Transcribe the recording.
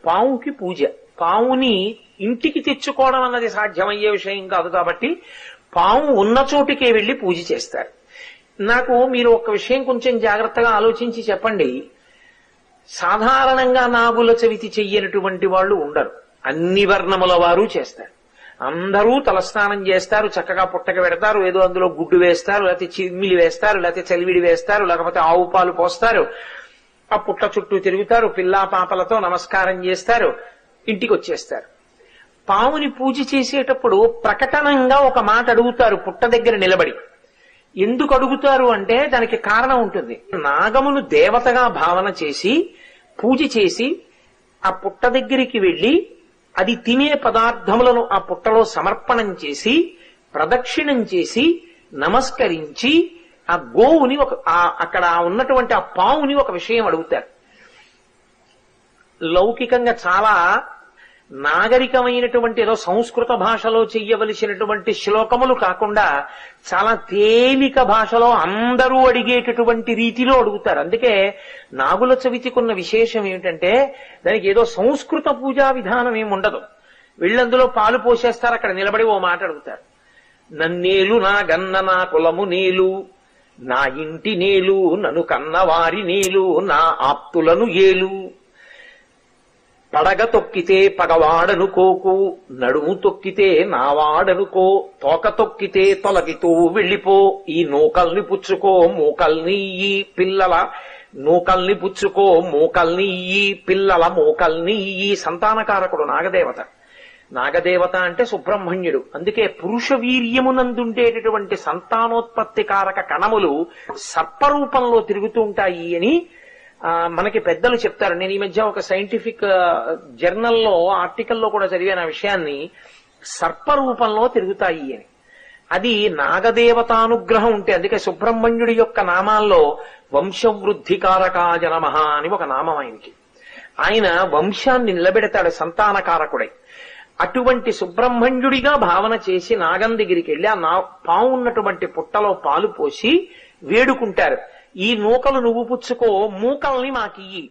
పావుకి పూజ. పావుని ఇంటికి తెచ్చుకోవడం అన్నది సాధ్యమయ్యే విషయం కాదు కాబట్టి పాము ఉన్న చోటికే వెళ్లి పూజ చేస్తారు. నాకు మీరు ఒక విషయం కొంచెం జాగ్రత్తగా ఆలోచించి చెప్పండి. సాధారణంగా నాగుల చవితి చెయ్యనటువంటి వాళ్ళు ఉండరు. అన్ని వర్ణముల వారు చేస్తారు. అందరూ తలస్నానం చేస్తారు, చక్కగా పుట్టక పెడతారు, ఏదో అందులో గుడ్డు వేస్తారు, లేకపోతే చిమ్మిలి వేస్తారు, లేకపోతే చలివిడి వేస్తారు, లేకపోతే ఆవు పాలు పోస్తారు, ఆ పుట్ట చుట్టూ తిరుగుతారు, పిల్లా పాపలతో నమస్కారం చేస్తారు, ఇంటికి వచ్చేస్తారు. పావుని పూజ చేసేటప్పుడు ప్రకటనంగా ఒక మాట అడుగుతారు పుట్ట దగ్గర నిలబడి. ఎందుకు అడుగుతారు అంటే దానికి కారణం ఉంటుంది. నాగమును దేవతగా భావన చేసి పూజ చేసి ఆ పుట్ట దగ్గరికి వెళ్లి అది తినే పదార్థములను ఆ పుట్టలో సమర్పణం చేసి ప్రదక్షిణం చేసి నమస్కరించి ఆ గోవుని అక్కడ ఉన్నటువంటి ఆ పావుని ఒక విషయం అడుగుతారు. లౌకికంగా చాలా నాగరికమైనటువంటి ఏదో సంస్కృత భాషలో చెయ్యవలసినటువంటి శ్లోకములు కాకుండా చాలా తేలిక భాషలో అందరూ అడిగేటటువంటి రీతిలో అడుగుతారు. అందుకే నాగుల చవితికున్న విశేషం ఏమిటంటే దానికి ఏదో సంస్కృత పూజా విధానం ఏమి ఉండదు. వీళ్ళందులో పాలు పోసేస్తారు, అక్కడ నిలబడి ఓ మాట అడుగుతారు. నన్నేలు నా గన్న నా కులము నేలు, నా ఇంటి నేలు, నన్ను కన్నవారి నేలు, నా ఆప్తులను ఏలు, పడగ తొక్కితే పగవాడనుకోకు, నడుము తొక్కితే నావాడనుకో, తోక తొక్కితే తొలగితూ వెళ్ళిపో, ఈ నూకల్ని పుచ్చుకో మూకల్ని ఈ పిల్లల నూకల్ని పుచ్చుకో మూకల్ని ఈ పిల్లల మూకల్ని ఈ. సంతానకారకుడు నాగదేవత. నాగదేవత అంటే సుబ్రహ్మణ్యుడు. అందుకే పురుష వీర్యమునందుండేటటువంటి సంతానోత్పత్తి కారక కణములు సర్పరూపంలో తిరుగుతూ ఉంటాయి అని మనకి పెద్దలు చెప్తారు. నేను ఈ మధ్య ఒక సైంటిఫిక్ జర్నల్లో ఆర్టికల్లో కూడా చదివాను ఆ విషయాన్ని. సర్పరూపంలో తిరుగుతాయి అని. అది నాగదేవతానుగ్రహం ఉంటే, అందుకే సుబ్రహ్మణ్యుడి యొక్క నామాల్లో వంశవృద్ధికారకాయ నమః అని ఒక నామం ఆయనకి. ఆయన వంశాన్ని నిలబెడతాడు సంతానకారకుడై. అటువంటి సుబ్రహ్మణ్యుడిగా భావన చేసి నాగం దగ్గరికి వెళ్లి ఆ పాము ఉన్నటువంటి పుట్టలో పాలు పోసి వేడుకుంటారు. ఈ నూకలు నువ్వు పుచ్చుకో మూకల్ని మాకియ్యి.